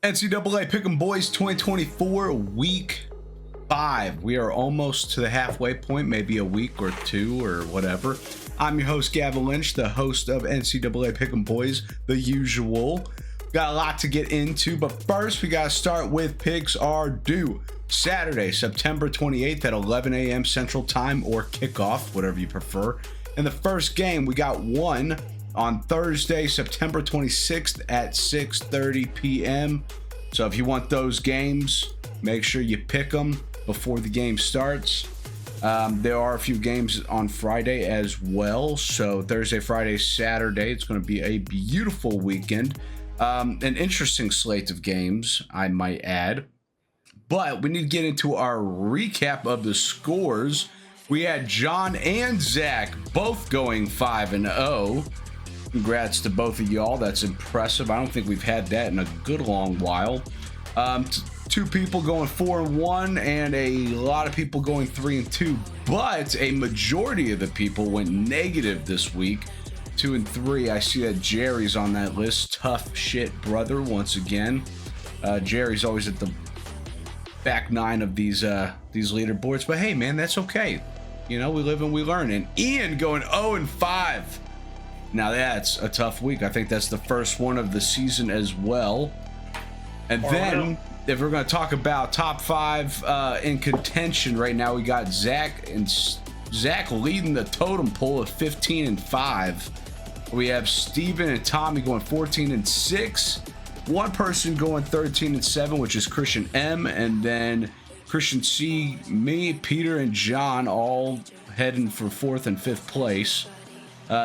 NCAA Pick'em Boys 2024 Week 5. We are almost to the halfway point, maybe a week or two or whatever. I'm your host, Gavin Lynch, the host of NCAA Pick'em Boys, the usual. Got a lot to get into, but first we got to start with picks are due. Saturday, September 28th at 11 a.m. Central Time or kickoff, whatever you prefer. In the first game, we got one on Thursday, September 26th at 6:30 p.m. So if you want those games, make sure you pick them before the game starts. There are a few games on Friday as well. So Thursday, Friday, Saturday, it's going to be a beautiful weekend. An interesting slate of games, I might add. But we need to get into our recap of the scores. We had John and Zach both going 5-0. Congrats to both of y'all. That's impressive. I don't think we've had that in a good long while. Two people going 4-1 and a lot of people going 3-2. But a majority of the people went negative this week. 2-3. I see that Jerry's on that list. Tough shit, brother. Once again, Jerry's always at the back nine of these leaderboards. But hey, man, that's okay. You know, we live and we learn. And Ian going 0-5. Now that's a tough week. I think that's the first one of the season as well. And then, if we're going to talk about top five in contention right now, we got Zach leading the totem pole of 15-5. We have Steven and Tommy going 14-6. One person going 13-7, which is Christian M. And then Christian C, me, Peter, and John all heading for 4th and 5th place.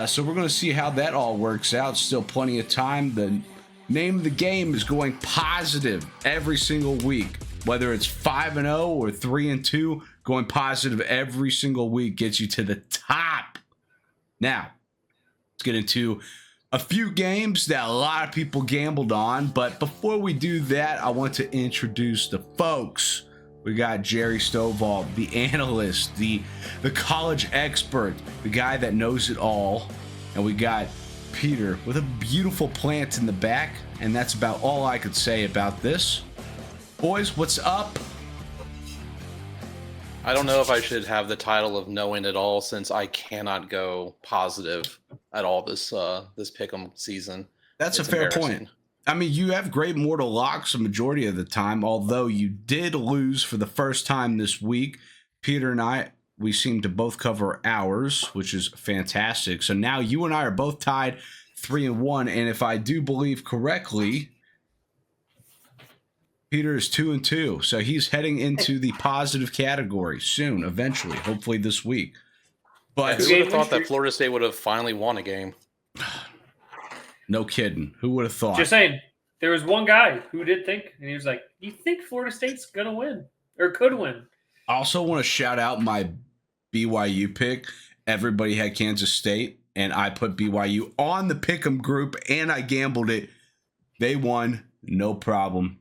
So we're going to see how that all works out. Still plenty of time. The name of the game is going positive every single week. Whether it's 5-0 or 3-2, going positive every single week gets you to the top. Now, let's get into a few games that a lot of people gambled on. But before we do that, I want to introduce the folks. We got Jerry Stovall, the analyst, the college expert, the guy that knows it all. And we got Peter with a beautiful plant in the back. And that's about all I could say about this. Boys, what's up? I don't know if I should have the title of knowing it all since I cannot go positive at all this pick'em season. That's a fair point. I mean, you have great mortal locks a majority of the time, although you did lose for the first time this week. Peter and I, we seem to both cover ours, which is fantastic. So now you and I are both tied 3-1. And if I do believe correctly, Peter is 2-2. So he's heading into the positive category soon, eventually, hopefully this week. But who would have thought that Florida State would have finally won a game? No kidding. Who would have thought? Just saying, there was one guy who did think, and he was like, "You think Florida State's gonna win or could win?" I also want to shout out my BYU pick. Everybody had Kansas State, and I put BYU on the Pick'em group, and I gambled it. They won, no problem.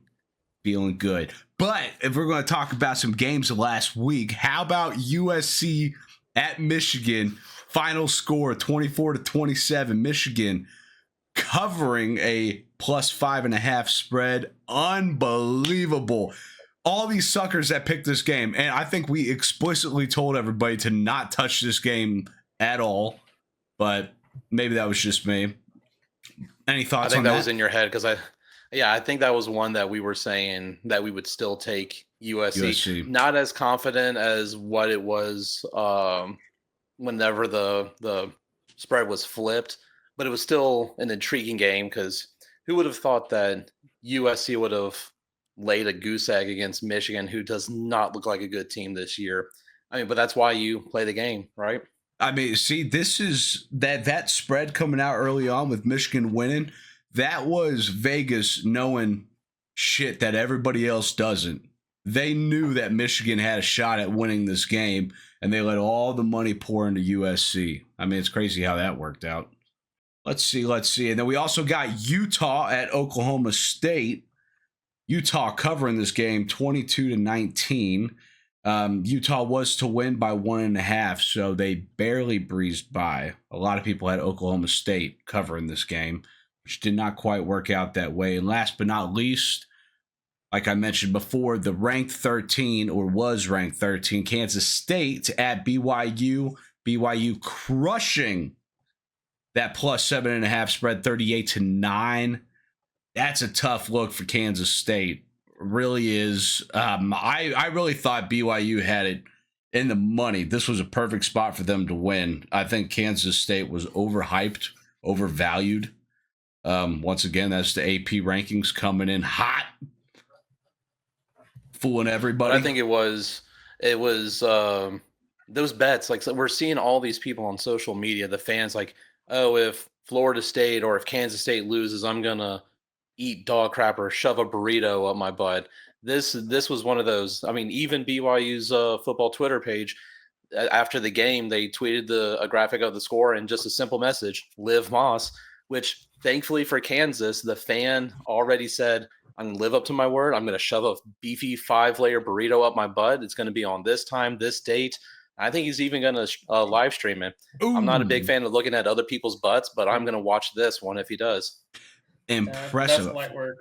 Feeling good. But if we're going to talk about some games last week, how about USC at Michigan? Final score 24-27. Michigan covering a +5.5 spread. Unbelievable. All these suckers that picked this game, and I think we explicitly told everybody to not touch this game at all, but maybe that was just me. Any thoughts on that? I think that was in your head because I think that was one that we were saying that we would still take USC. Not as confident as what it was whenever the spread was flipped. But it was still an intriguing game because who would have thought that USC would have laid a goose egg against Michigan, who does not look like a good team this year? I mean, but that's why you play the game, right? I mean, see, this is that spread coming out early on with Michigan winning. That was Vegas knowing shit that everybody else doesn't. They knew that Michigan had a shot at winning this game, and they let all the money pour into USC. I mean, it's crazy how that worked out. Let's see. And then we also got Utah at Oklahoma State. Utah covering this game 22-19. Utah was to win by 1.5, so they barely breezed by. A lot of people had Oklahoma State covering this game, which did not quite work out that way. And last but not least, like I mentioned before, the ranked 13 or was ranked 13 Kansas State at BYU. BYU crushing that plus 7.5 spread, 38-9. That's a tough look for Kansas State. Really is. I really thought BYU had it in the money. This was a perfect spot for them to win. I think Kansas State was overhyped, overvalued. Once again, that's the AP rankings coming in hot, fooling everybody. But I think it was those bets. Like, so we're seeing all these people on social media, the fans, like, oh, if Florida State or if Kansas State loses, I'm gonna eat dog crap or shove a burrito up my butt. This was one of those. I mean, even BYU's football Twitter page after the game, they tweeted a graphic of the score and just a simple message: "Live Moss," which thankfully for Kansas, the fan already said, I'm going to live up to my word. I'm going to shove a beefy 5-layer burrito up my butt. It's going to be on this time, this date. I think he's even going to live stream it. Ooh. I'm not a big fan of looking at other people's butts, but I'm going to watch this one if he does. Impressive. That's light work.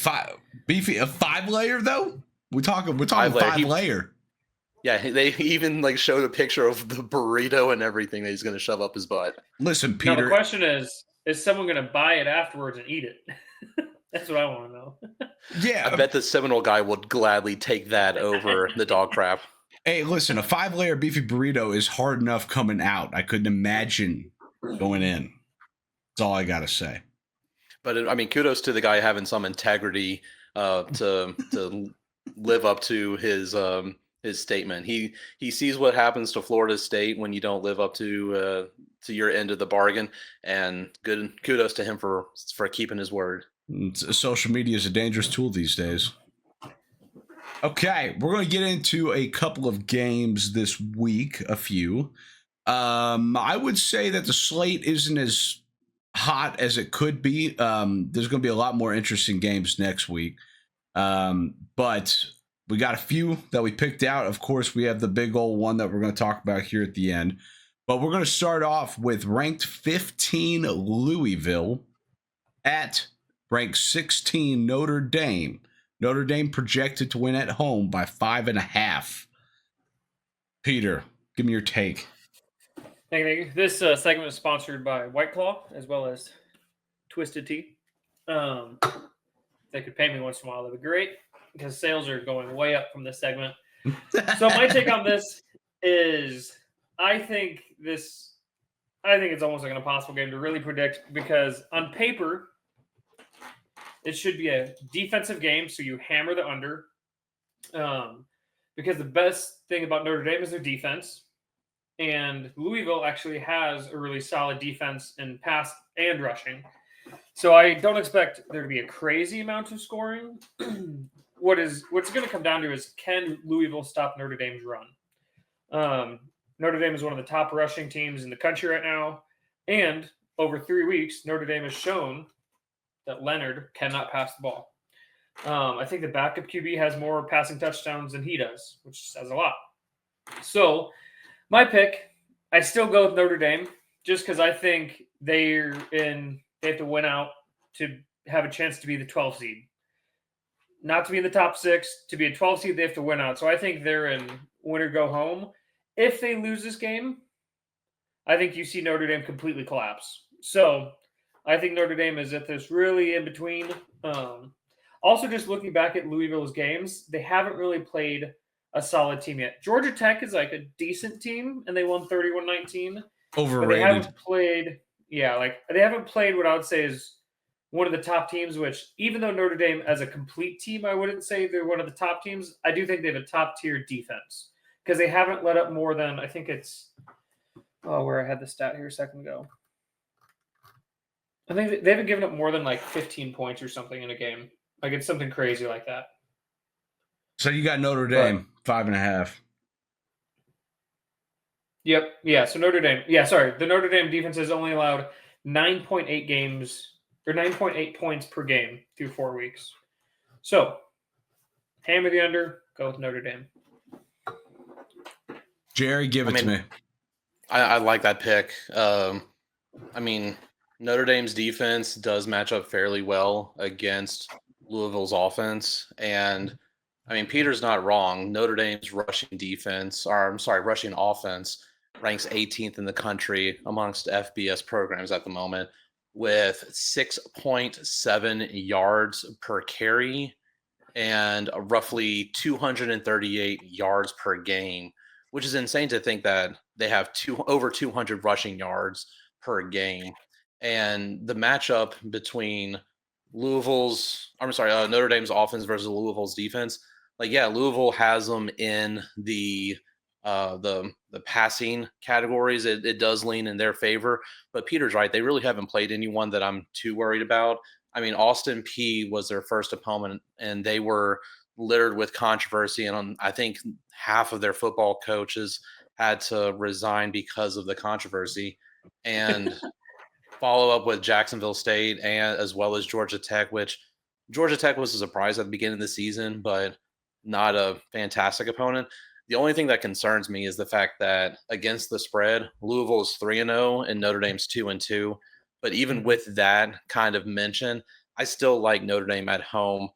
A 5-layer though? We're talking 5-layer. Yeah, they even like showed a picture of the burrito and everything that he's going to shove up his butt. Listen, Peter. Now the question is someone going to buy it afterwards and eat it? That's what I want to know. Yeah. I bet the Seminole guy would gladly take that over the dog crap. Hey, listen, a 5-layer beefy burrito is hard enough coming out. I couldn't imagine going in. That's all I got to say. But I mean, kudos to the guy having some integrity to live up to his statement. He sees what happens to Florida State when you don't live up to your end of the bargain, and kudos to him for keeping his word. Social media is a dangerous tool these days. Okay, we're going to get into a couple of games this week, a few. I would say that the slate isn't as hot as it could be. There's going to be a lot more interesting games next week. But we got a few that we picked out. Of course, we have the big old one that we're going to talk about here at the end. But we're going to start off with ranked 15 Louisville at ranked 16 Notre Dame. Notre Dame projected to win at home by 5.5. Peter, give me your take. Thank you. This segment is sponsored by White Claw as well as Twisted Tea. If they could pay me once in a while, that'd be great, because sales are going way up from this segment. So my take on this is I think it's almost like an impossible game to really predict, because on paper, it should be a defensive game, so you hammer the under. Because the best thing about Notre Dame is their defense. And Louisville actually has a really solid defense in pass and rushing. So I don't expect there to be a crazy amount of scoring. What's going to come down to is, can Louisville stop Notre Dame's run? Notre Dame is one of the top rushing teams in the country right now. And over 3 weeks, Notre Dame has shown that Leonard cannot pass the ball. I think the backup QB has more passing touchdowns than he does, which says a lot. So my pick, I still go with Notre Dame, just because I think they have to win out to have a chance to be the 12th seed. Not to be in the top 6, to be a 12th seed, they have to win out. So I think they're in win or go home. If they lose this game, I think you see Notre Dame completely collapse. So I think Notre Dame is at this really in between. Also, just looking back at Louisville's games, they haven't really played a solid team yet. Georgia Tech is like a decent team, and they won 31-19. Overrated. But they haven't played, they haven't played what I would say is one of the top teams, which even though Notre Dame as a complete team, I wouldn't say they're one of the top teams. I do think they have a top-tier defense, because they haven't let up more than, I think it's, where I had the stat here a second ago. I think they haven't given up more than like 15 points or something in a game. Like, it's something crazy like that. So you got Notre Dame, 5.5. Yep. Yeah. So Notre Dame. Yeah. Sorry. The Notre Dame defense has only allowed 9.8 points per game through 4 weeks. So hammer the under. Go with Notre Dame. Jerry, give it to me. I like that pick. Notre Dame's defense does match up fairly well against Louisville's offense. And I mean, Peter's not wrong. Notre Dame's rushing offense ranks 18th in the country amongst FBS programs at the moment with 6.7 yards per carry and roughly 238 yards per game, which is insane to think that they have over 200 rushing yards per game. And the matchup between Notre Dame's offense versus Louisville's defense, Louisville has them in the passing categories. It does lean in their favor, but Peter's right. They really haven't played anyone that I'm too worried about. I mean, Austin Peay was their first opponent, and they were littered with controversy. And I think half of their football coaches had to resign because of the controversy. And follow up with Jacksonville State and as well as Georgia Tech, which Georgia Tech was a surprise at the beginning of the season, but not a fantastic opponent. The only thing that concerns me is the fact that against the spread, Louisville is 3-0 and Notre Dame's 2-2. But even with that kind of mention, I still like Notre Dame at home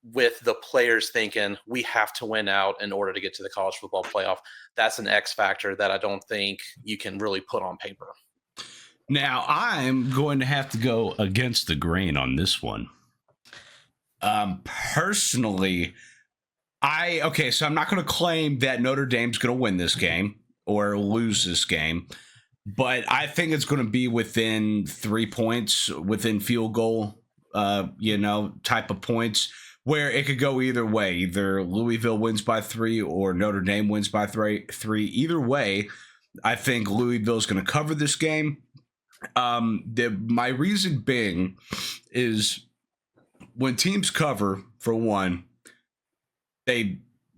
with the players thinking we have to win out in order to get to the college football playoff. That's an X factor that I don't think you can really put on paper. Now, I'm going to have to go against the grain on this one. Personally, so I'm not going to claim that Notre Dame's going to win this game or lose this game, but I think it's going to be within 3 points, within field goal, type of points, where it could go either way. Either Louisville wins by 3 or Notre Dame wins by 3. Either way, I think Louisville's going to cover this game. My reason being is when teams cover, for one,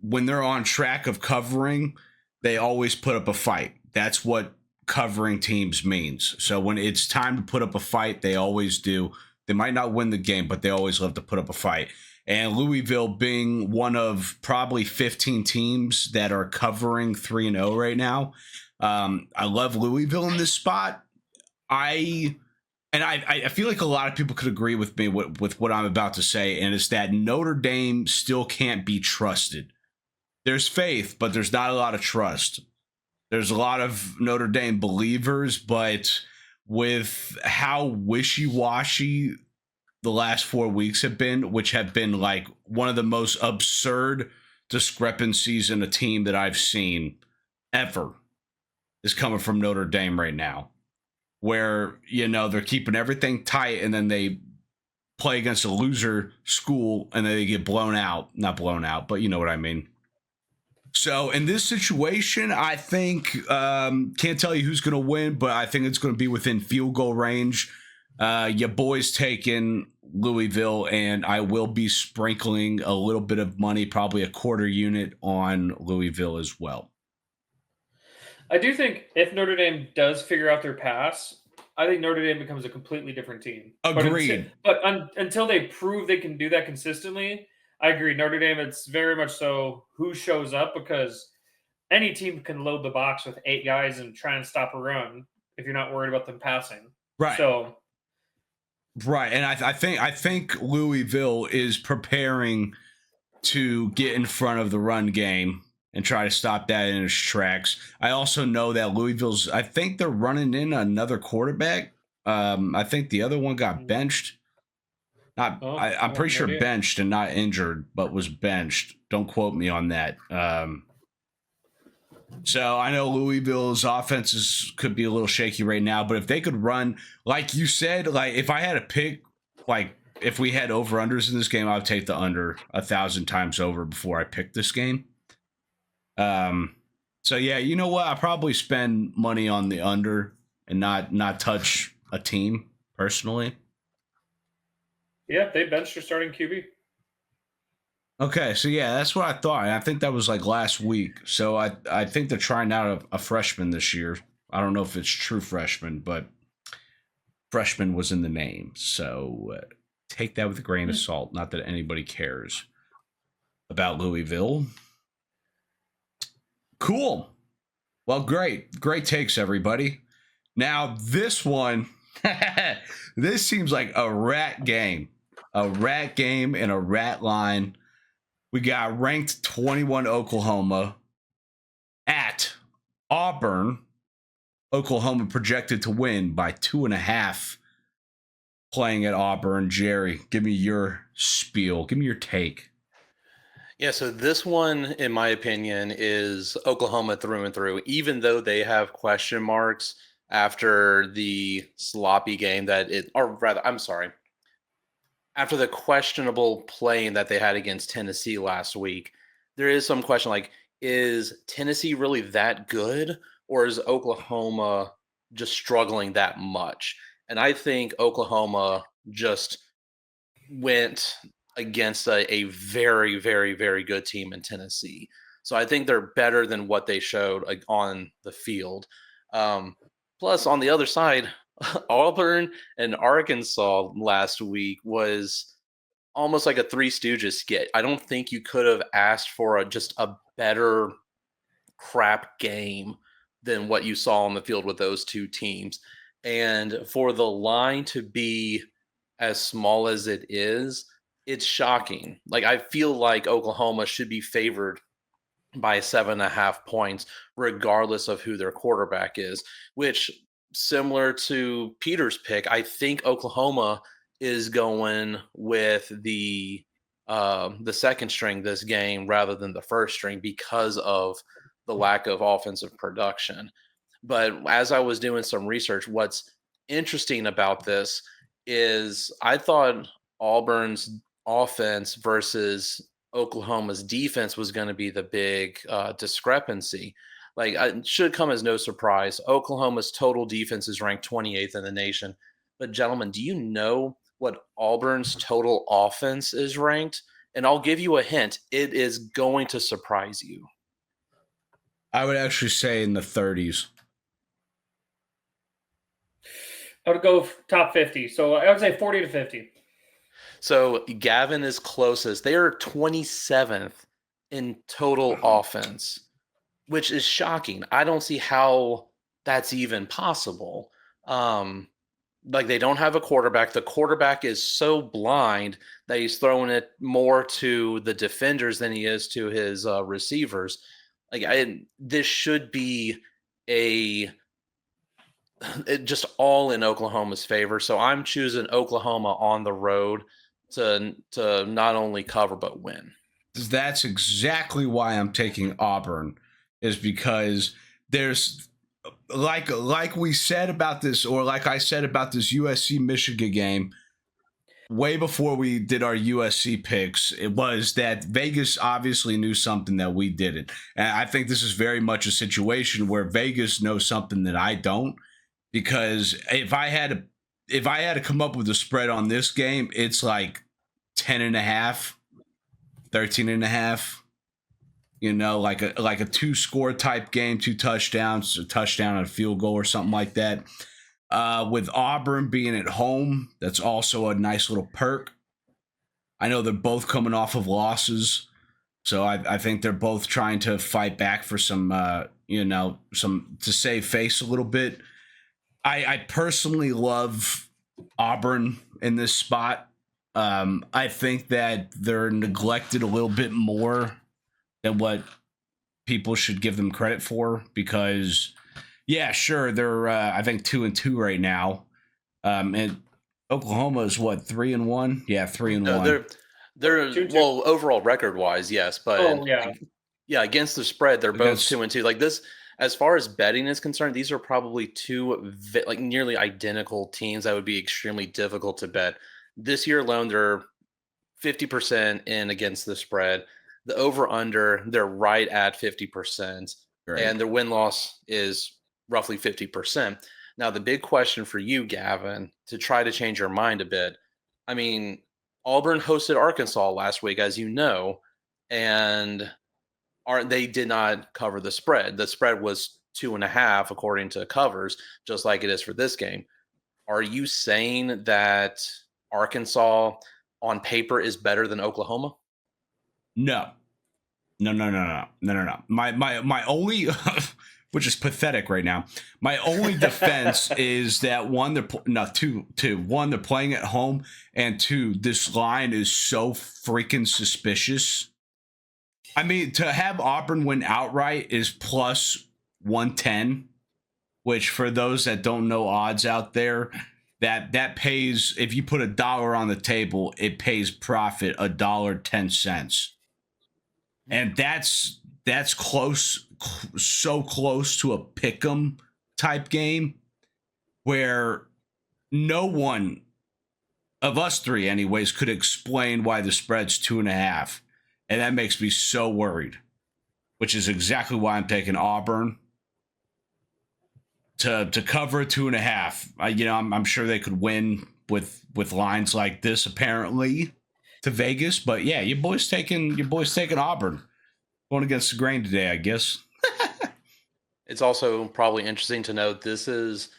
when they're on track of covering, they always put up a fight. That's what covering teams means. So when it's time to put up a fight, they always do. They might not win the game, but they always love to put up a fight. And Louisville being one of probably 15 teams that are covering 3-0 right now. I love Louisville in this spot. I feel like a lot of people could agree with me with what I'm about to say, and it's that Notre Dame still can't be trusted. There's faith, but there's not a lot of trust. There's a lot of Notre Dame believers, but with how wishy-washy the last 4 weeks have been, which have been like one of the most absurd discrepancies in a team that I've seen ever, is coming from Notre Dame right now. Where, they're keeping everything tight and then they play against a loser school and then they get blown out. Not blown out, but you know what I mean. So in this situation, I think, can't tell you who's going to win, but I think it's going to be within field goal range. Your boy's taking Louisville, and I will be sprinkling a little bit of money, probably a quarter unit on Louisville as well. I do think if Notre Dame does figure out their pass, I think Notre Dame becomes a completely different team. Agreed. But until they prove they can do that consistently, I agree. Notre Dame, it's very much so who shows up, because any team can load the box with 8 guys and try and stop a run if you're not worried about them passing. Right. So. Right, and I think Louisville is preparing to get in front of the run game and try to stop that in its tracks. I also know that I think they're running in another quarterback. I think the other one got benched. I'm pretty sure benched and not injured, but was benched. Don't quote me on that. So I know Louisville's offenses could be a little shaky right now, but if they could run, like you said, like if I had to pick, like if we had over-unders in this game, I would take the under 1,000 times over before I pick this game. So yeah, you know what? I'll probably spend money on the under and not touch a team personally. Yeah, they benched your starting QB. Okay, so yeah, that's what I thought. I think that was like last week. So I think they're trying out a freshman this year. I don't know if it's true freshman, but freshman was in the name. So take that with a grain of salt. Not that anybody cares about Louisville. Cool. Well, great takes, everybody. Now this one, this seems like a rat game. a rat game and a rat line. We got ranked 21 Oklahoma at Auburn. Oklahoma projected to win by 2.5 playing at Auburn. Jerry, give me your spiel. Give me your take. Yeah, so this one, in my opinion, is Oklahoma through and through, even though they have question marks after the sloppy game after the questionable playing that they had against Tennessee last week. There is some question like, is Tennessee really that good, or is Oklahoma just struggling that much? And I think Oklahoma just went against a very, very, very good team in Tennessee. So I think they're better than what they showed on the field. Plus, on the other side, Auburn and Arkansas last week was almost like a Three Stooges skit. I don't think you could have asked for just a better crap game than what you saw on the field with those two teams. And for the line to be as small as it is, it's shocking. Like, I feel like Oklahoma should be favored by 7.5 points, regardless of who their quarterback is, which, similar to Peter's pick, I think Oklahoma is going with the second string this game rather than the first string because of the lack of offensive production. But as I was doing some research, what's interesting about this is I thought Auburn's offense versus Oklahoma's defense was going to be the big discrepancy. Like, it should come as no surprise. Oklahoma's total defense is ranked 28th in the nation. But, gentlemen, do you know what Auburn's total offense is ranked? And I'll give you a hint. It is going to surprise you. I would actually say in the 30s. I would go top 50. So I would say 40 to 50. So Gavin is closest. They are 27th in total offense, which is shocking. I don't see how that's even possible. Like, they don't have a quarterback. The quarterback is so blind that he's throwing it more to the defenders than he is to his receivers. This should be just all in Oklahoma's favor. So I'm choosing Oklahoma on the road to not only cover but win. That's exactly why I'm taking Auburn, is because there's like we said about this, or like I said about this USC Michigan game way before we did our USC picks. It was that Vegas obviously knew something that we didn't, and I think this is very much a situation where Vegas knows something that I don't. Because if I had to come up with a spread on this game, it's like 10.5, 13.5. You know, like a 2-score type game, 2 touchdowns, a touchdown and a field goal or something like that. With Auburn being at home, that's also a nice little perk. I know they're both coming off of losses, so I think they're both trying to fight back for some to save face a little bit. I personally love Auburn in this spot. I think that they're neglected a little bit more than what people should give them credit for, because, yeah, sure, they're I think 2-2 right now, and Oklahoma is what, 3-1? Yeah, 3-1. No, they're well, overall record wise, yes, but yeah, against the spread, they're both 2-2. Like, this. As far as betting is concerned, these are probably two nearly identical teams that would be extremely difficult to bet. This year alone, they're 50% in against the spread. The over-under, they're right at 50%. Great. And their win-loss is roughly 50%. Now, the big question for you, Gavin, to try to change your mind a bit, I mean, Auburn hosted Arkansas last week, as you know, and they did not cover the spread. The spread was 2.5 according to covers, just like it is for this game. Are you saying that Arkansas on paper is better than Oklahoma? No. My only which is pathetic right now. My only defense is that one, one, they're playing at home, and two, this line is so freaking suspicious. I mean, to have Auburn win outright is plus 110, which for those that don't know odds out there, that pays, if you put $1 on the table, it pays profit $1.10. And that's close, so close to a pick'em type game where no one of us three anyways could explain why the spread's 2.5. And that makes me so worried, which is exactly why I'm taking Auburn to cover 2.5. I'm sure they could win with lines like this apparently to Vegas, but yeah, your boys taking Auburn, going against the grain today, I guess. It's also probably interesting to note this is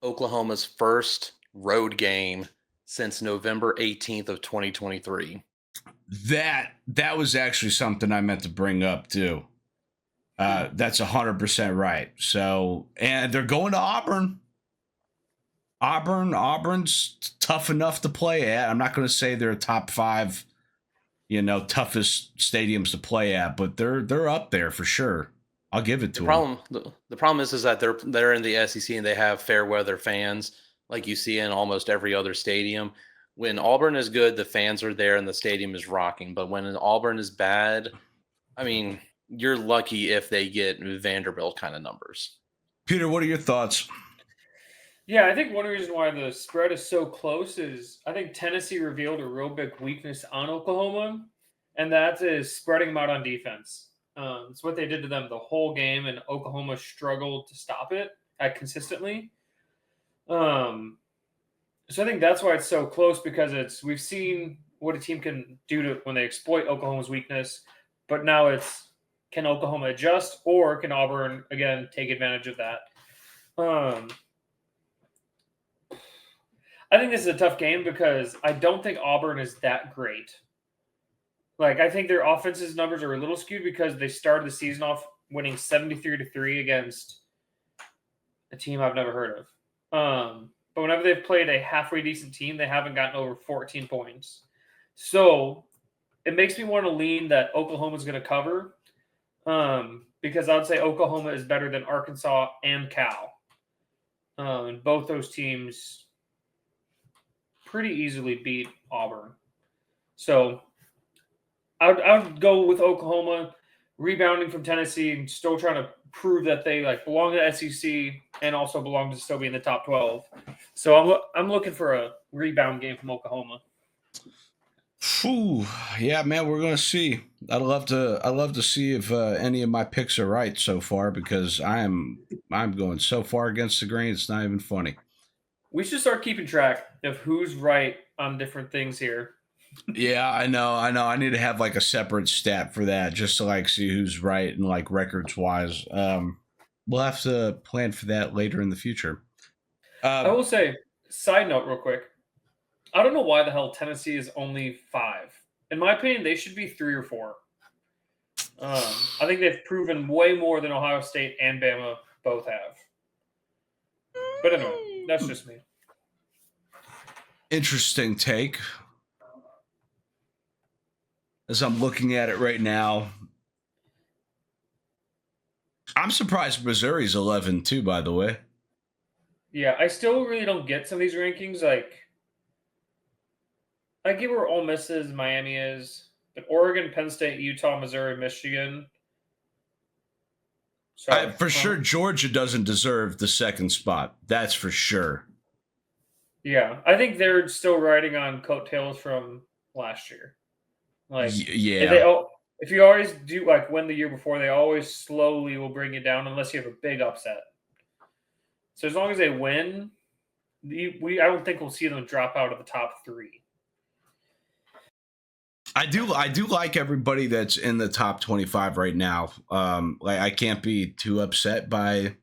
Oklahoma's first road game since November 18th of 2023. That was actually something I meant to bring up too. That's 100% right. So, and they're going to Auburn. Auburn's tough enough to play at. I'm not going to say they're top 5, toughest stadiums to play at, but they're up there for sure. I'll give it to them. The problem is that they're in the SEC and they have fair weather fans like you see in almost every other stadium. When Auburn is good, the fans are there and the stadium is rocking. But when Auburn is bad, I mean, you're lucky if they get Vanderbilt kind of numbers. Peter, what are your thoughts? Yeah, I think one reason why the spread is so close is I think Tennessee revealed a real big weakness on Oklahoma, and that is spreading them out on defense. It's what they did to them the whole game, and Oklahoma struggled to stop it consistently. So I think that's why it's so close, because we've seen what a team can do when they exploit Oklahoma's weakness, but now it's, can Oklahoma adjust, or can Auburn again take advantage of that? I think this is a tough game because I don't think Auburn is that great. Like, I think their offensive numbers are a little skewed because they started the season off winning 73-3 against a team I've never heard of. But whenever they've played a halfway decent team, they haven't gotten over 14 points. So it makes me want to lean that Oklahoma's going to cover, because I would say Oklahoma is better than Arkansas and Cal. And both those teams pretty easily beat Auburn. So I would go with Oklahoma, rebounding from Tennessee and still trying to prove that they belong to the SEC and also belong to still be in the top 12. So I'm looking for a rebound game from Oklahoma. Whew. Yeah, man, we're gonna see. I'd love to see if any of my picks are right so far, because I'm going so far against the grain, it's not even funny. We should start keeping track of who's right on different things here. Yeah, I know. I need to have a separate stat for that, just to see who's right and records wise. We'll have to plan for that later in the future. I will say, side note real quick, I don't know why the hell Tennessee is only 5. In my opinion, they should be 3 or 4. I think they've proven way more than Ohio State and Bama both have. But anyway, that's just me. Interesting take. As I'm looking at it right now, I'm surprised Missouri's 11 too, by the way. Yeah, I still really don't get some of these rankings. I get where Ole Miss is, Miami is, but Oregon, Penn State, Utah, Missouri, Michigan. So for sure, Georgia doesn't deserve the second spot. That's for sure. Yeah, I think they're still riding on coattails from last year. Yeah. If you always do win the year before, they always slowly will bring you down unless you have a big upset. So as long as they win, I don't think we'll see them drop out of the top 3. I do like everybody that's in the top 25 right now. I can't be too upset by.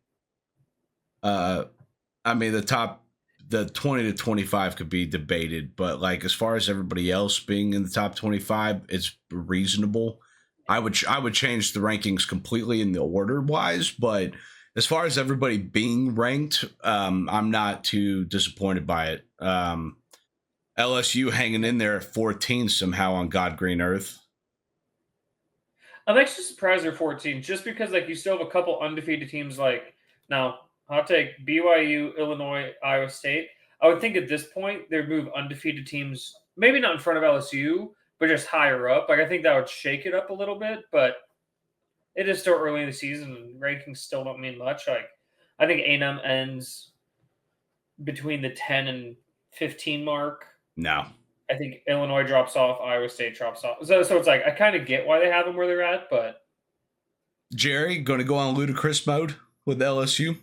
The 20 to 25 could be debated, but as far as everybody else being in the top 25, it's reasonable. I would change the rankings completely in the order wise, but as far as everybody being ranked, I'm not too disappointed by it. LSU hanging in there at 14 somehow on God Green Earth. I'm actually surprised they're 14, just because like you still have a couple undefeated teams. Like now, I'll take BYU, Illinois, Iowa State. I would think at this point they'd move undefeated teams, maybe not in front of LSU, but just higher up. Like I think that would shake it up a little bit, but it is still early in the season, and rankings still don't mean much. Like I think A&M ends between the 10 and 15 mark. No. I think Illinois drops off, Iowa State drops off. So it's like I kind of get why they have them where they're at, but Jerry, going to go on ludicrous mode with LSU?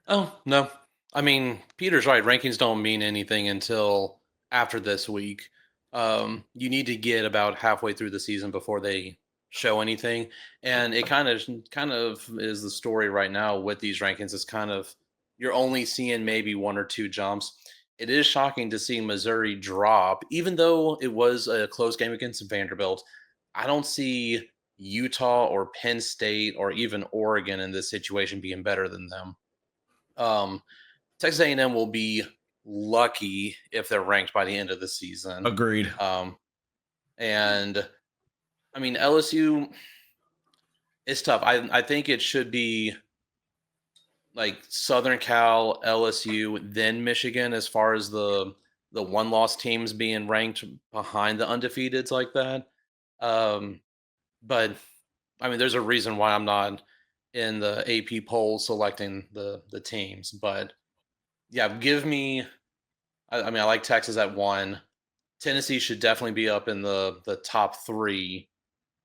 Oh, no. I mean, Peter's right. Rankings don't mean anything until after this week. You need to get about halfway through the season before they show anything. And it kind of is the story right now with these rankings. It's kind of you're only seeing maybe one or two jumps. It is shocking to see Missouri drop, even though it was a close game against Vanderbilt. I don't see Utah or Penn State or even Oregon in this situation being better than them. Texas A&M will be lucky if they're ranked by the end of the season. Agreed. And I mean LSU, it's tough. I think it should be like Southern Cal, LSU, then Michigan as far as the one-loss teams being ranked behind the undefeateds like that. But I mean, there's a reason why I'm not in the AP poll selecting the teams. But yeah, give me. I mean, I like Texas at 1. Tennessee should definitely be up in the top 3.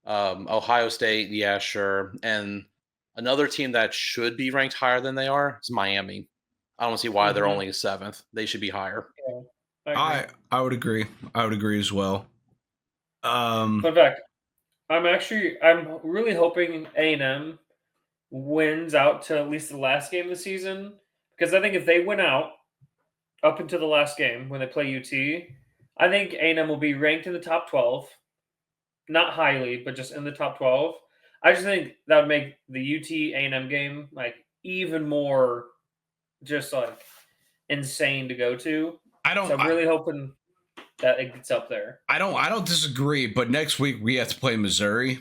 Ohio State, yeah, sure. And another team that should be ranked higher than they are is Miami. I don't see why they're only 7th. They should be higher. Yeah, I would agree. I would agree as well. Fun fact: I'm really hoping A&M wins out to at least the last game of the season, because I think if they win out up until the last game when they play UT, I think A&M will be ranked in the top 12. Not highly, but just in the top 12. I just think that would make the UT A&M game like even more just like insane to go to. So I'm really hoping that it gets up there. I don't disagree, but next week we have to play Missouri,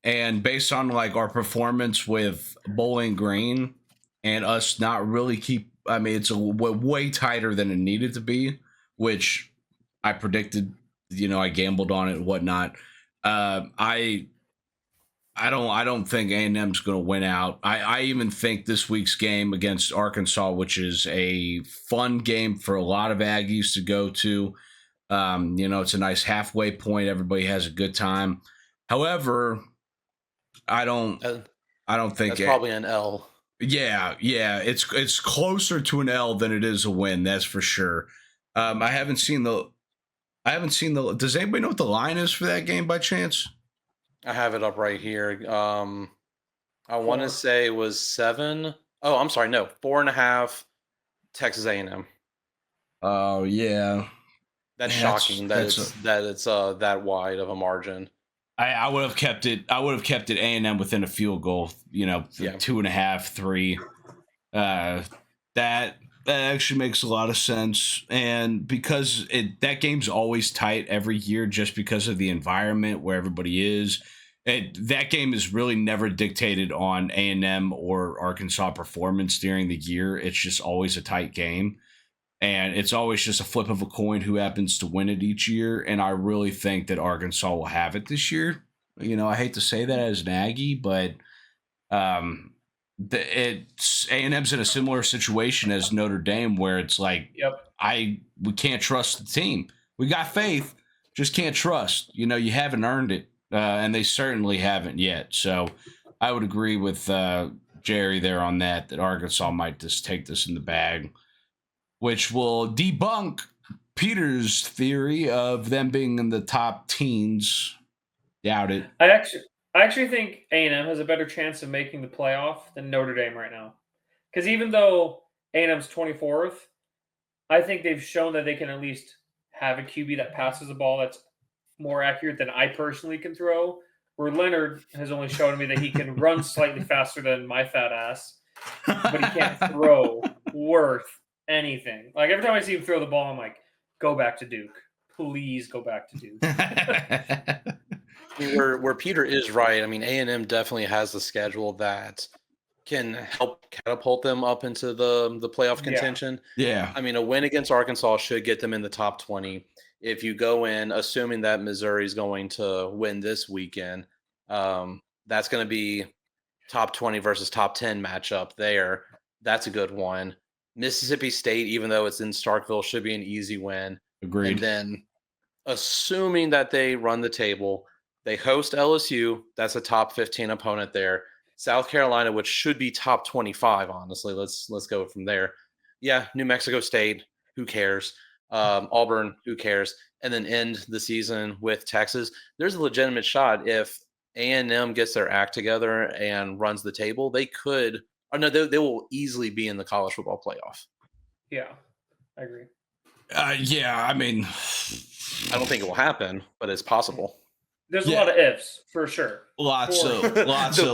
and based on like our performance with Bowling Green and us not really it's way tighter than it needed to be, which I predicted. I gambled on it and whatnot. I don't think A&M's going to win out. I even think this week's game against Arkansas, which is a fun game for a lot of Aggies to go to. It's a nice halfway point. Everybody has a good time. However, I don't think that's probably an L. Yeah, it's closer to an L than it is a win. That's for sure. I haven't seen the. Does anybody know what the line is for that game by chance? I have it up right here. I want to say it was 7. Oh, I'm sorry. No, 4.5. Texas A&M. Oh yeah. That's shocking that it's that wide of a margin. I would have kept it. I would have kept it A&M within a field goal. 2.5, 3. That actually makes a lot of sense, and because that game's always tight every year, just because of the environment where everybody is. That game is really never dictated on A&M or Arkansas performance during the year. It's just always a tight game. And it's always just a flip of a coin who happens to win it each year. And I really think that Arkansas will have it this year. I hate to say that as an Aggie, but A&M's in a similar situation as Notre Dame, where it's like, we can't trust the team. We got faith, just can't trust. You haven't earned it, and they certainly haven't yet. So I would agree with Jerry there on that Arkansas might just take this in the bag, which will debunk Peter's theory of them being in the top teens. Doubt it. I actually think A&M has a better chance of making the playoff than Notre Dame right now. Because even though A&M's 24th, I think they've shown that they can at least have a QB that passes the ball that's more accurate than I personally can throw, where Leonard has only shown me that he can run slightly faster than my fat ass, but he can't throw worth anything. Like every time I see him throw the ball, I'm like, go back to Duke. Please go back to Duke. I mean, where Peter is right. I mean, A&M definitely has the schedule that can help catapult them up into the playoff contention. Yeah. I mean, a win against Arkansas should get them in the top 20. If you go in assuming that Missouri is going to win this weekend, that's going to be top 20 versus top 10 matchup there. That's a good one. Mississippi State, even though it's in Starkville, should be an easy win. Agreed. And then assuming that they run the table, they host LSU. That's a top 15 opponent there. South Carolina, which should be top 25, honestly. Let's go from there. Yeah, New Mexico State, who cares? Auburn, who cares? And then end the season with Texas. There's a legitimate shot if A&M gets their act together and runs the table. They could, or no, they will easily be in the college football playoff. Yeah, I agree. Yeah, I mean, I don't think it will happen, but it's possible. There's a lot of ifs for sure. Lots of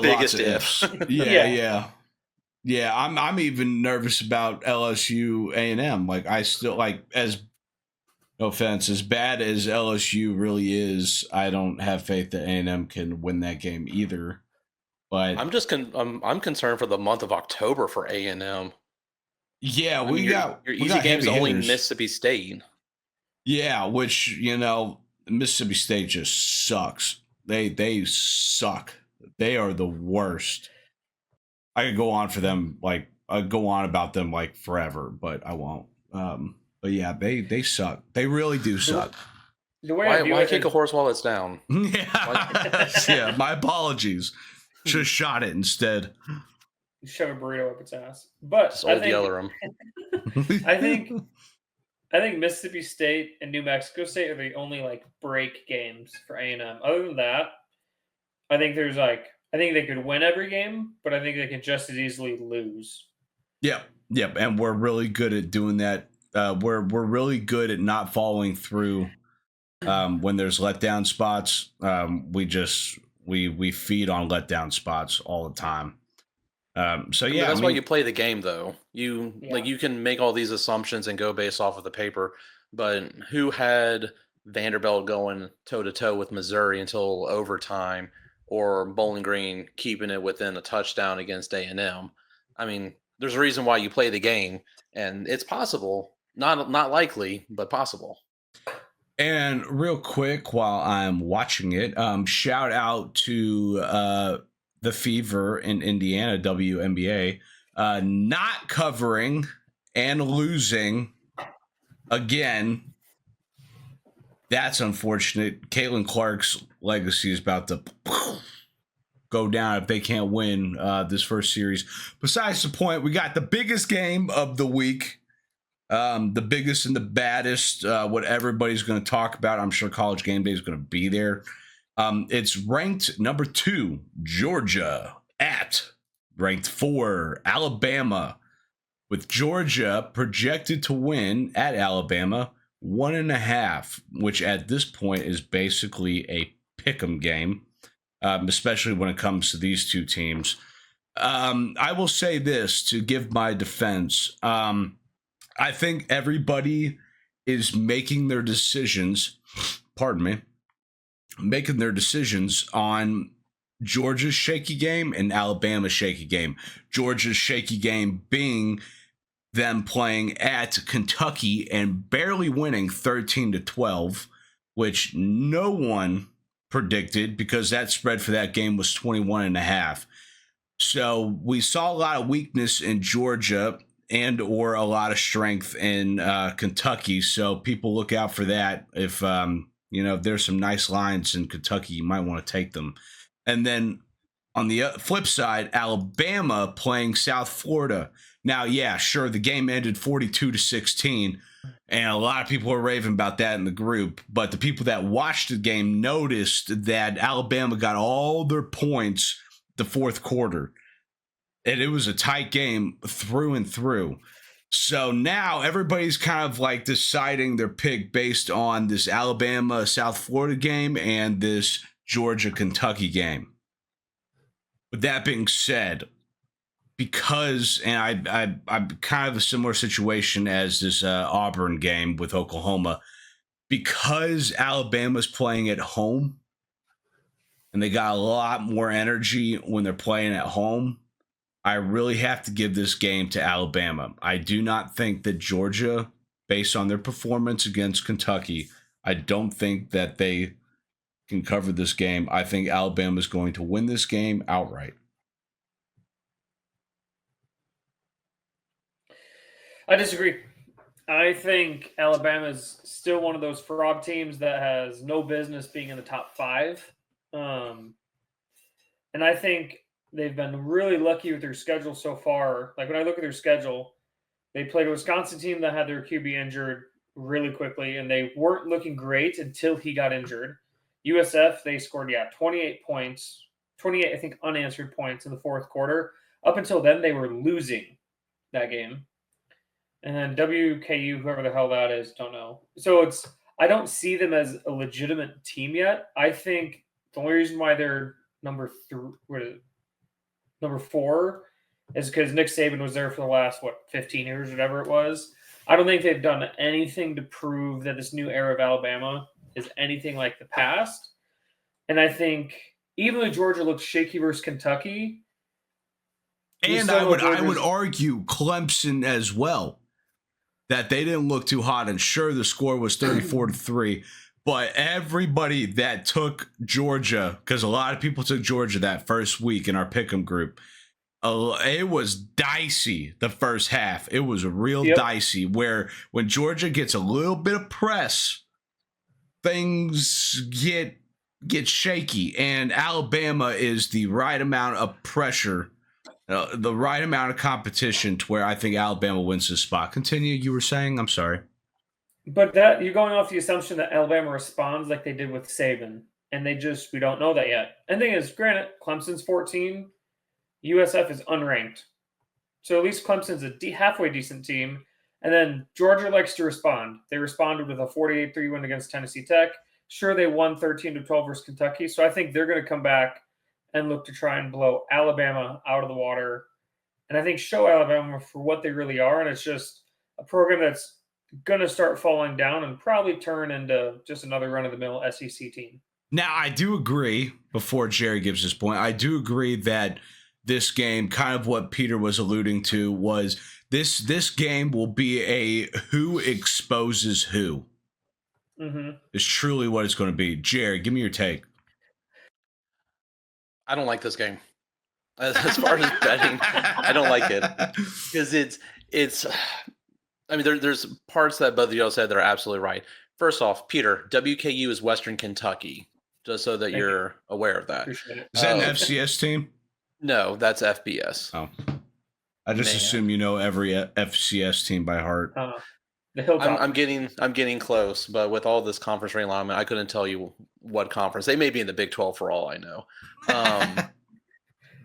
ifs. Yeah. I'm even nervous about LSU A&M. Like I still no offense, as bad as LSU really is, I don't have faith that A&M can win that game either. But I'm just I'm concerned for the month of October for A&M. Yeah, your easy games only Mississippi State. Yeah, which Mississippi State just sucks. They suck. They are the worst. I could go on for them, I'd go on about them forever, but I won't. But yeah, they suck. They really do suck. Why kick a horse while it's down? Yeah, my apologies. Should have shot it instead. Shove a burrito up its ass. But just old yeller 'em. I think Mississippi State and New Mexico State are the only break games for A&M. Other than that, I think they could win every game, but I think they could just as easily lose. Yep, and we're really good at doing that. We're really good at not following through when there's letdown spots. We feed on letdown spots all the time. So yeah, that's why you play the game, though. You can make all these assumptions and go based off of the paper. But who had Vanderbilt going toe to toe with Missouri until overtime, or Bowling Green keeping it within a touchdown against A&M? I mean, there's a reason why you play the game, and it's possible. Not likely, but possible. And real quick, while I'm watching it, shout out to the Fever in Indiana, WNBA, not covering and losing again. That's unfortunate. Caitlin Clark's legacy is about to go down if they can't win this first series. Besides the point, we got the biggest game of the week. The biggest and the baddest, what everybody's going to talk about. I'm sure College Game Day is going to be there. It's ranked number 2, Georgia, at ranked 4, Alabama, with Georgia projected to win at Alabama 1.5, which at this point is basically a pick'em game, especially when it comes to these two teams. I will say this to give my defense. I think everybody is making their decisions, making their decisions on Georgia's shaky game and Alabama's shaky game. Georgia's shaky game being them playing at Kentucky and barely winning 13-12, which no one predicted because that spread for that game was 21.5. So we saw a lot of weakness in Georgia and or a lot of strength in Kentucky. So people look out for that. If if there's some nice lines in Kentucky, you might want to take them. And then on the flip side, Alabama playing South Florida. Now, yeah, sure, the game ended 42-16, and a lot of people are raving about that in the group. But the people that watched the game noticed that Alabama got all their points the fourth quarter. And it was a tight game through and through. So now everybody's kind of deciding their pick based on this Alabama-South Florida game and this Georgia-Kentucky game. With that being said, because, and I'm kind of a similar situation as this Auburn game with Oklahoma, because Alabama's playing at home and they got a lot more energy when they're playing at home, I really have to give this game to Alabama. I do not think that Georgia, based on their performance against Kentucky, I don't think that they can cover this game. I think Alabama is going to win this game outright. I disagree. I think Alabama is still one of those frog teams that has no business being in the top 5. And I think they've been really lucky with their schedule so far. Like when I look at their schedule, they played a Wisconsin team that had their QB injured really quickly, and they weren't looking great until he got injured. USF, they scored, 28 points, 28, I think, unanswered points in the fourth quarter. Up until then, they were losing that game. And then WKU, whoever the hell that is, don't know. So I don't see them as a legitimate team yet. I think the only reason why they're number 4 is because Nick Saban was there for the last 15 years, whatever it was. I don't think they've done anything to prove that this new era of Alabama is anything like the past. And I think even though Georgia looked shaky versus Kentucky, and I would argue Clemson as well, that they didn't look too hot. And sure, the score was 34-3, but everybody that took Georgia, because a lot of people took Georgia that first week in our pick'em group, it was dicey the first half. It was real dicey, where when Georgia gets a little bit of press, things get shaky, and Alabama is the right amount of pressure, the right amount of competition to where I think Alabama wins this spot. Continue, you were saying? I'm sorry. But that you're going off the assumption that Alabama responds like they did with Saban, and we don't know that yet. And the thing is, granted, Clemson's 14, USF is unranked. So at least Clemson's a halfway decent team. And then Georgia likes to respond. They responded with a 48-3 win against Tennessee Tech. Sure, they won 13-12 versus Kentucky. So I think they're going to come back and look to try and blow Alabama out of the water. And I think show Alabama for what they really are. And it's just a program that's going to start falling down and probably turn into just another run-of-the-mill SEC team. Now, I do agree, before Jerry gives his point, I do agree that this game, kind of what Peter was alluding to, was this game will be a who exposes who. Mm-hmm. Is truly what it's going to be. Jerry, give me your take. I don't like this game. As far as betting, I don't like it because it's. I mean, there's parts that both of y'all said that are absolutely right. First off, Peter, WKU is Western Kentucky, just so that you're aware of that. Appreciate it. Is that an FCS team? No, that's FBS. Oh, I just assume you know every FCS team by heart. The Hilltop. I'm getting close, but with all this conference realignment, I couldn't tell you what conference. They may be in the Big 12 for all I know.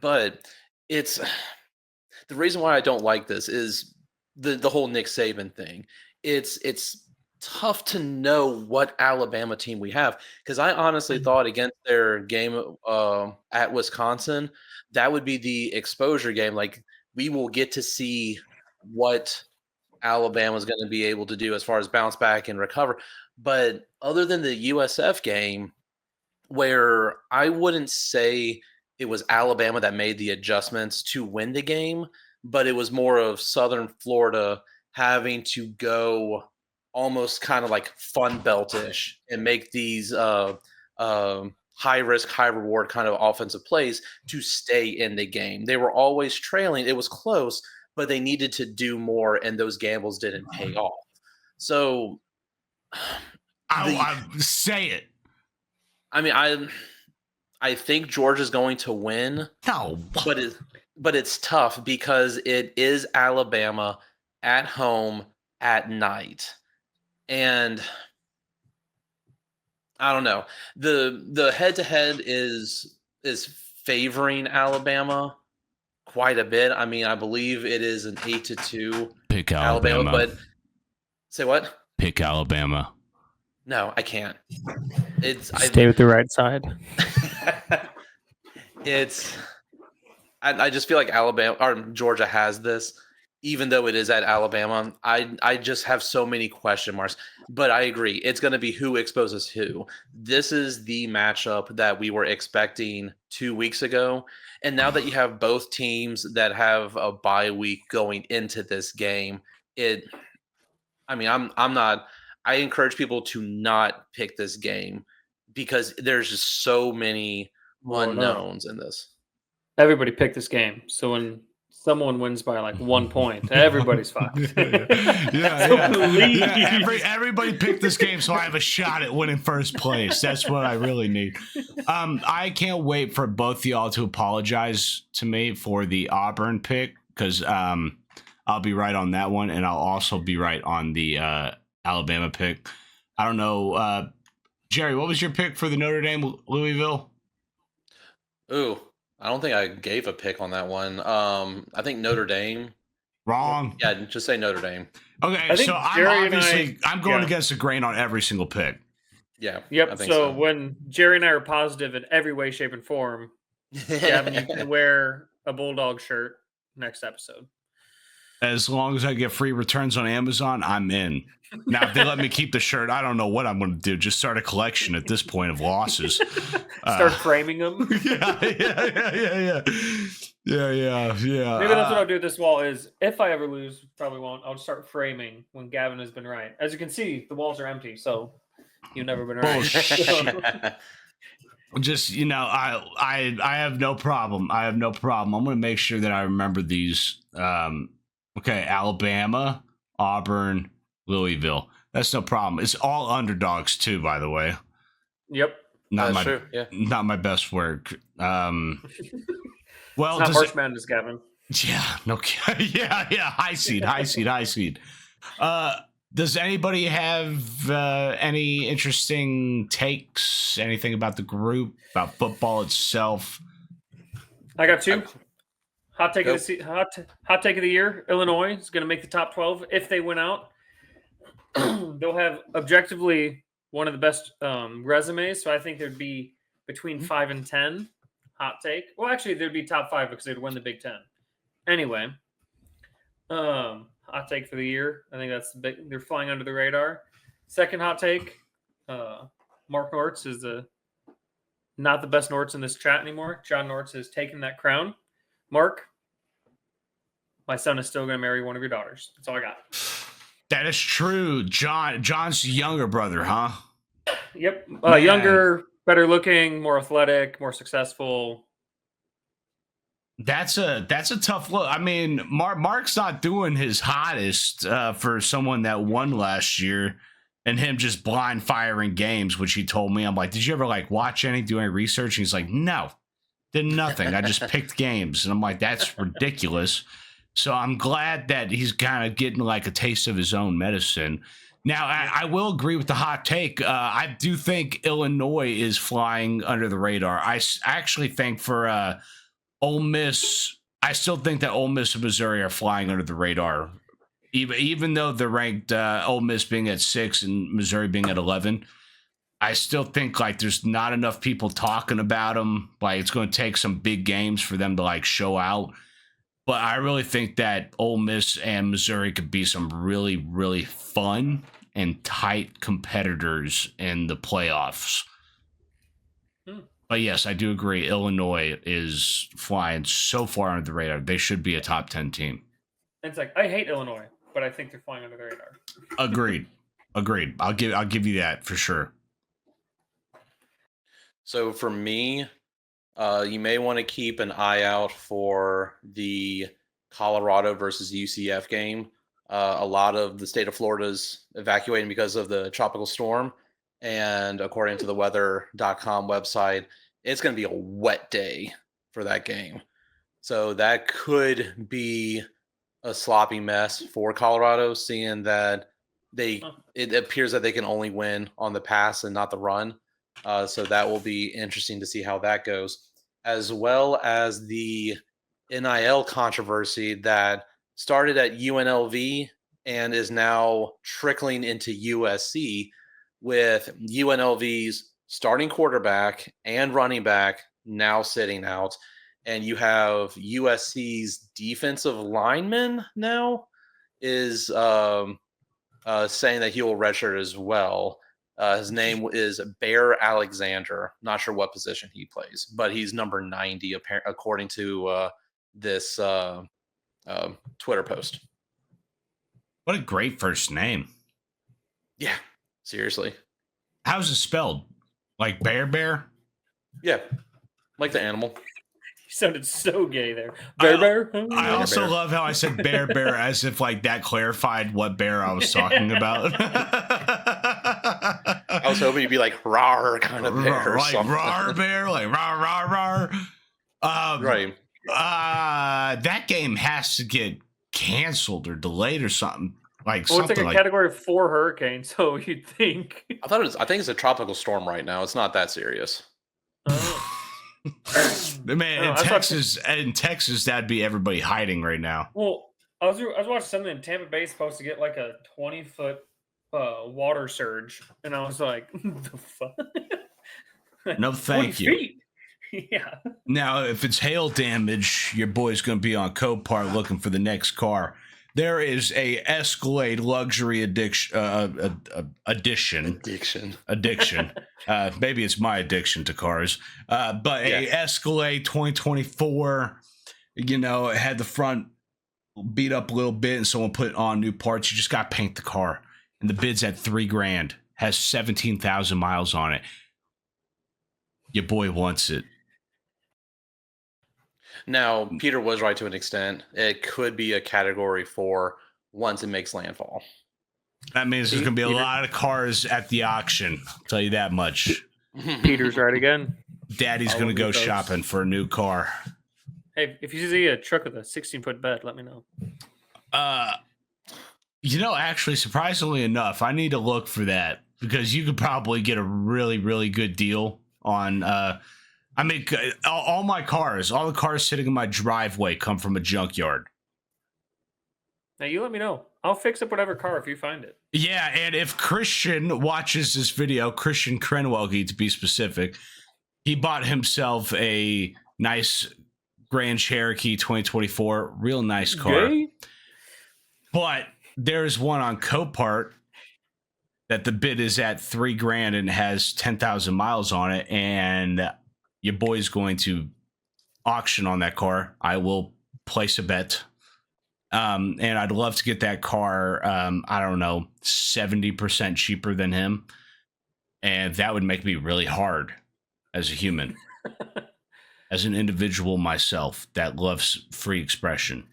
But it's the reason why I don't like this is the whole Nick Saban thing. It's tough to know what Alabama team we have, because I honestly thought against their game at Wisconsin, that would be the exposure game. Like, we will get to see what Alabama's going to be able to do as far as bounce back and recover. But other than the USF game, where I wouldn't say it was Alabama that made the adjustments to win the game, but it was more of Southern Florida having to go almost kind of like Fun Belt-ish and make these high risk, high reward kind of offensive plays to stay in the game. They were always trailing. It was close, but they needed to do more, and those gambles didn't pay off. So I say it. I mean, I think Georgia's going to win. No. But it's tough because it is Alabama at home at night. And I don't know. The head-to-head is favoring Alabama quite a bit. I mean, I believe it is an 8-2. Pick Alabama. But say what? Pick Alabama. No, I can't. Stay with the right side. I just feel like Alabama or Georgia has this, even though it is at Alabama. I just have so many question marks. But I agree, it's going to be who exposes who. This is the matchup that we were expecting 2 weeks ago, and now that you have both teams that have a bye week going into this game, I'm not. I encourage people to not pick this game because there's just so many unknowns in this. Everybody picked this game, so when someone wins by like 1 point, everybody's fucked. Everybody picked this game, so I have a shot at winning first place. That's what I really need. I can't wait for both of y'all to apologize to me for the Auburn pick, because I'll be right on that one, and I'll also be right on the Alabama pick. I don't know, Jerry, what was your pick for the Notre Dame Louisville? Ooh, I don't think I gave a pick on that one. I think Notre Dame. Wrong. Yeah, just say Notre Dame. Okay, so I'm going against the grain on every single pick. Yeah. Yep. So when Jerry and I are positive in every way, shape, and form, Gavin, you can wear a Bulldog shirt next episode. As long as I get free returns on Amazon, I'm in. Now, if they let me keep the shirt, I don't know what I'm going to do. Just start a collection at this point of losses. Start framing them. Yeah. Maybe that's what I'll do this wall is, if I ever lose, probably won't, I'll start framing when Gavin has been right. As you can see, the walls are empty, so you've never been right. Just, I have no problem. I'm going to make sure that I remember these. Okay, Alabama, Auburn, Louisville. That's no problem. It's all underdogs too, by the way. Yep. That's true. Yeah. Not my best work. Well, it's not March Madness, Gavin. Yeah. No. Yeah. High seed. Does anybody have any interesting takes? Anything about the group, about football itself? I got two. Hot take of the year. Illinois is going to make the top 12 if they win out. They'll have objectively one of the best resumes, so I think there'd be between 5 and 10. Hot take. Well, actually, there'd be top 5 because they'd win the Big Ten. Anyway, hot take for the year. I think that's big. They're flying under the radar. Second hot take. Mark Nortz is not the best Nortz in this chat anymore. John Nortz has taken that crown. Mark, my son is still going to marry one of your daughters. That's all I got. That is true. John's younger brother, huh? Yep. Younger, better looking, more athletic, more successful. That's a tough look. I mean, Mark's not doing his hottest for someone that won last year, and him just blind firing games, which he told me. I'm like, did you ever watch any, do any research? And he's like, no. Did nothing. I just picked games. And I'm like, that's ridiculous. So I'm glad that he's kind of getting a taste of his own medicine. Now, I will agree with the hot take. I do think Illinois is flying under the radar. I actually think for Ole Miss, I still think that Ole Miss and Missouri are flying under the radar. Even though they're ranked, Ole Miss being at 6 and Missouri being at 11. I still think there's not enough people talking about them. It's going to take some big games for them to show out. But I really think that Ole Miss and Missouri could be some really, really fun and tight competitors in the playoffs. But yes, I do agree. Illinois is flying so far under the radar. They should be a top 10 team. It's I hate Illinois, but I think they're flying under the radar. Agreed. I'll give you that for sure. So for me, you may want to keep an eye out for the Colorado versus UCF game. A lot of the state of Florida is evacuating because of the tropical storm. And according to the weather.com website, it's going to be a wet day for that game. So that could be a sloppy mess for Colorado, seeing that it appears that they can only win on the pass and not the run. So that will be interesting to see how that goes, as well as the NIL controversy that started at UNLV and is now trickling into USC. with UNLV's starting quarterback and running back now sitting out, and you have USC's defensive lineman now is saying that he will redshirt as well. His name is Bear Alexander. Not sure what position he plays, but he's number 90 according to this Twitter post. What a great first name. Yeah, seriously. How's it spelled? Like bear? Yeah, like the animal. You sounded so gay there. Bear. I also love how I said bear as if like that clarified what bear I was talking about. I was hoping you'd be like rawr kind of bear, like rawr bear, like rawr. Right. That game has to get canceled or delayed or something. Well, it's like a category 4 hurricane, so you'd think. I think it's a tropical storm right now. It's not that serious. Man, in Texas, that'd be everybody hiding right now. Well, I was watching something in Tampa Bay supposed to get like a 20-foot water surge, and I was like, the fuck? No, thank you. Feet. Yeah. Now, if it's hail damage, your boy's going to be on Copart looking for the next car. There is a Escalade luxury addiction. Maybe it's my addiction to cars. But a Escalade 2024, it had the front beat up a little bit and someone put on new parts. You just got to paint the car. And the bid's at $3,000. Has 17,000 miles on it. Your boy wants it. Now, Peter was right to an extent. It could be a category 4 once it makes landfall. That means there's going to be a lot of cars at the auction. I'll tell you that much. Peter's right again. Daddy's going to go shopping for a new car. Hey, if you see a truck with a 16-foot bed, let me know. Actually, surprisingly enough, I need to look for that because you could probably get a really, really good deal on... all my cars, all the cars sitting in my driveway come from a junkyard. Now you let me know. I'll fix up whatever car if you find it. Yeah, and if Christian watches this video, Christian Krenwelge to be specific, he bought himself a nice Grand Cherokee 2024, real nice car. Yay? But there's one on Copart that the bid is at $3,000 and has 10,000 miles on it, and your boy's going to auction on that car. I will place a bet. And I'd love to get that car, 70% cheaper than him. And that would make me really hard as a human, as an individual myself that loves free expression.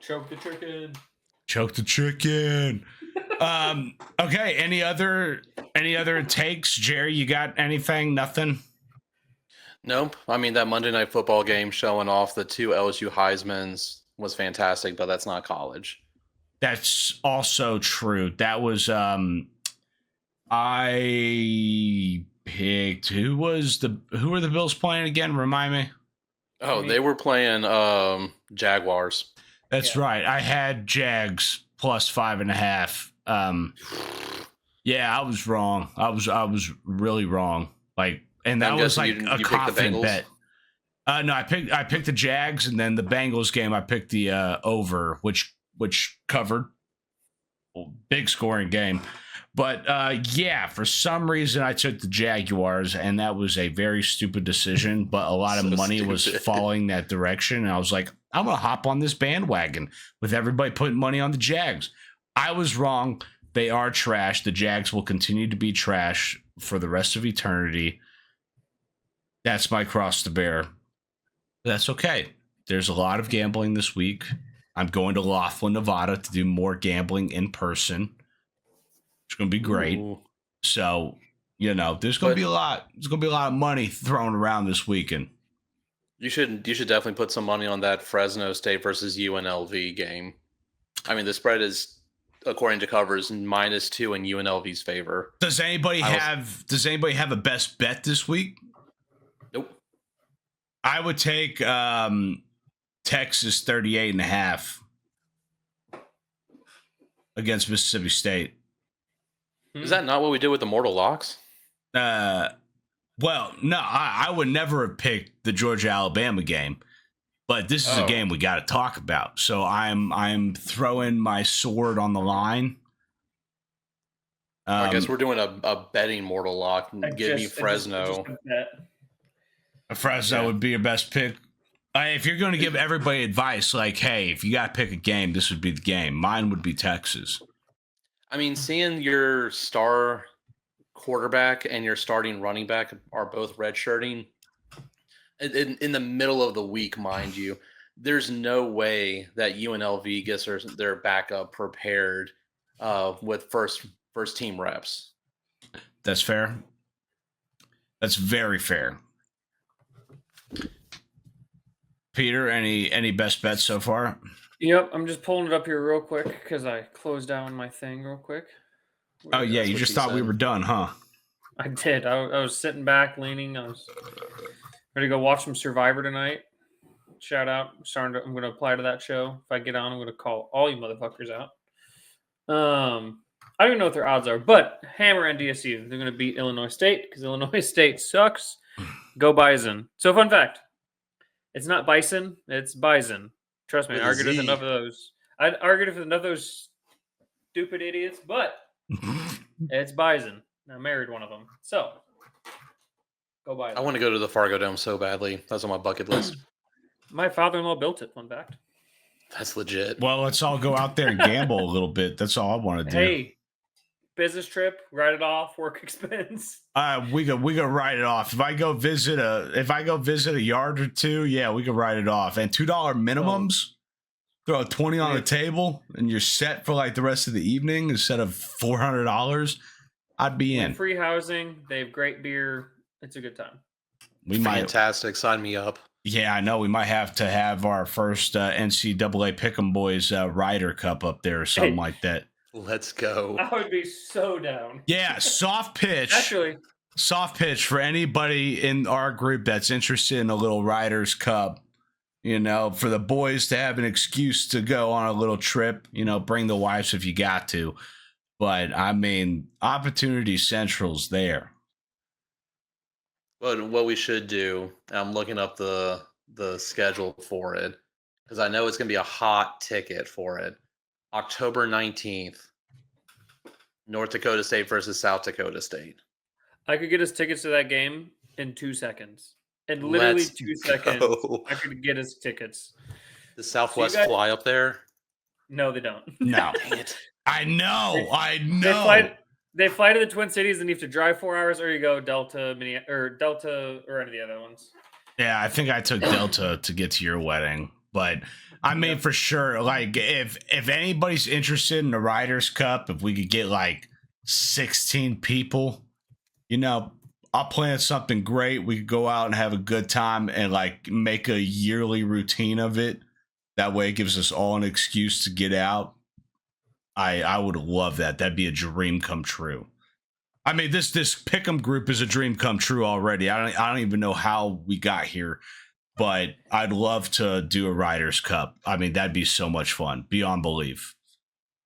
Choke the chicken. Choke the chicken. Okay. Any other takes, Jerry? You got anything? Nothing? Nope. I mean, that Monday Night Football game showing off the 2 LSU Heismans was fantastic, but that's not college. That's also true. That was I picked who were the Bills playing again? Remind me. Oh, they were playing Jaguars. That's right. I had Jags plus 5.5. Yeah, I was wrong. I was really wrong. And that was like a confident bet. No, I picked the Jags, and then the Bengals game I picked the over, which covered. Big scoring game. But for some reason I took the Jaguars, and that was a very stupid decision, but a lot of money was following that direction, and I was like, I'm going to hop on this bandwagon with everybody putting money on the Jags. I was wrong. They are trash. The Jags will continue to be trash for the rest of eternity. That's my cross to bear. That's okay. There's a lot of gambling this week. I'm going to Laughlin, Nevada to do more gambling in person. It's going to be great. Ooh. So, there's going to be a lot. There's going to be a lot of money thrown around this weekend. You should definitely put some money on that Fresno State versus UNLV game. I mean, the spread is, according to covers, -2 in UNLV's favor. Does anybody have a best bet this week? Nope. I would take Texas 38.5 against Mississippi State. Is that not what we did with the Mortal Locks? Well, no, I would never have picked the Georgia-Alabama game, but this is a game we got to talk about. So I'm throwing my sword on the line. I guess we're doing a betting Mortal Lock. Give me Fresno. Fresno would be your best pick. If you're going to give everybody advice, like, hey, if you got to pick a game, this would be the game. Mine would be Texas. I mean, seeing your star quarterback and your starting running back are both redshirting in the middle of the week, mind you, there's no way that UNLV gets their backup prepared with first team reps. That's fair. That's very fair. Peter, any best bets so far? Yep, I'm just pulling it up here real quick because I closed down my thing real quick. Yeah, you just thought we were done, huh? I did. I was sitting back, leaning. I was ready to go watch some Survivor tonight. Shout out. I'm going to apply to that show. If I get on, I'm going to call all you motherfuckers out. I don't even know what their odds are, but Hammer NDSU. They're going to beat Illinois State because Illinois State sucks. Go Bison. So, fun fact. It's not Bison. It's Bison. Trust me. I argued with enough of those. I argued with enough of those stupid idiots, but it's Bison. I married one of them. So, go Bison. I want to go to the Fargo Dome so badly. That's on my bucket list. My father-in-law built it. Fun fact. That's legit. Well, let's all go out there and gamble a little bit. That's all I want to do. Hey, business trip, write it off, work expense. We could write it off. If I go visit a yard or two, yeah, we could write it off. And $2 minimums, throw a 20 on the table, and you're set for like the rest of the evening instead of $400. I'd be in. Free housing. They have great beer. It's a good time. Fantastic. Sign me up. Yeah, I know. We might have to have our first NCAA Pick'em Boys Ryder Cup up there or something like that. Let's go. I would be so down. Yeah, soft pitch. Actually, soft pitch for anybody in our group that's interested in a little Riders Cup. You know, for the boys to have an excuse to go on a little trip. You know, bring the wives if you got to. But I mean, Opportunity Central's there. But what we should do, I'm looking up the schedule for it because I know it's going to be a hot ticket for it. October 19th, North Dakota State versus South Dakota State. I could get us tickets to that game in 2 seconds. In literally 2 seconds, I could get us tickets. Does Southwest fly up there? No, they don't. No. Dang it. I know. They fly to the Twin Cities and you have to drive 4 hours, or you go Delta, Delta, or any of the other ones. Yeah, I think I took Delta to get to your wedding, but I mean, for sure, like if anybody's interested in the Riders Cup, if we could get like 16 people, you know, I'll plan something great. We could go out and have a good time and like make a yearly routine of it. That way, it gives us all an excuse to get out. I would love that. That'd be a dream come true. I mean, this Pick'em group is a dream come true already. I don't even know how we got here, but I'd love to do a Riders Cup. I mean, that'd be so much fun, beyond belief.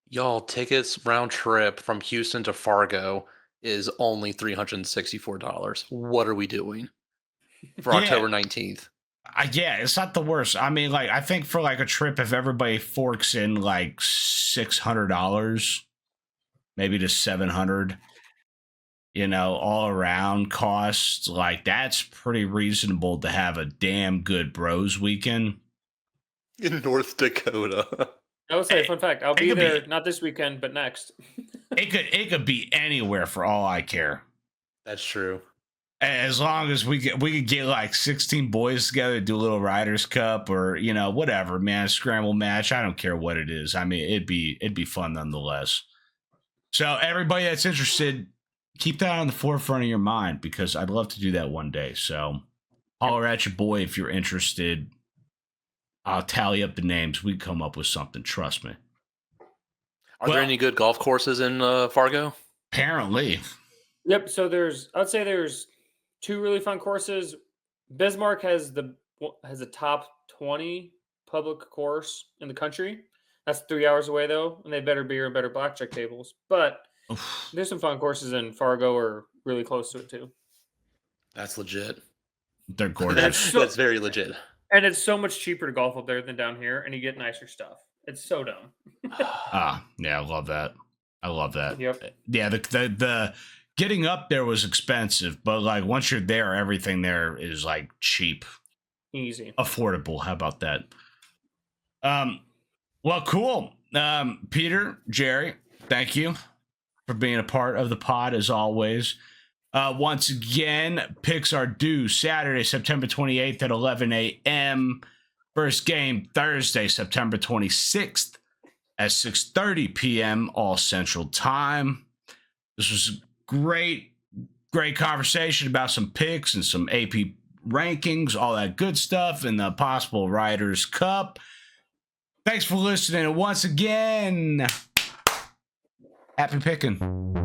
Y'all, tickets round trip from Houston to Fargo is only $364. What are we doing for October 19th? Yeah, it's not the worst. I mean, like, I think for like a trip, if everybody forks in like $600, maybe to $700, you know, all around costs, like that's pretty reasonable to have a damn good bros weekend in North Dakota. I would say, fun fact, I'll be there not this weekend, but next. it could be anywhere for all I care. That's true. As long as we could get like 16 boys together to do a little Riders Cup or, you know, whatever, man, scramble match. I don't care what it is. I mean, it'd be fun nonetheless. So everybody that's interested, keep that on the forefront of your mind because I'd love to do that one day. So holler at your boy if you're interested. I'll tally up the names. We come up with something. Trust me. Are there any good golf courses in Fargo? Apparently. Yep. So I'd say there's 2 really fun courses. Bismarck has a top 20 public course in the country. That's 3 hours away though, and they have better beer and better blackjack tables. But Oof. There's some fun courses in Fargo or really close to it too. That's legit. They're gorgeous. That's very legit. And it's so much cheaper to golf up there than down here, and you get nicer stuff. It's so dumb. Yeah, I love that. Yep. Yeah, the getting up there was expensive, but like once you're there, everything there is like cheap, easy, affordable. How about that? Well, cool. Peter, Jerry, thank you for being a part of the pod as always. Once again, picks are due Saturday, September 28th at 11 a.m. First game Thursday, September 26th at 6:30 p.m. all Central Time. This was great conversation about some picks and some AP rankings, all that good stuff, and the possible Riders Cup. Thanks for listening. And once again, happy picking.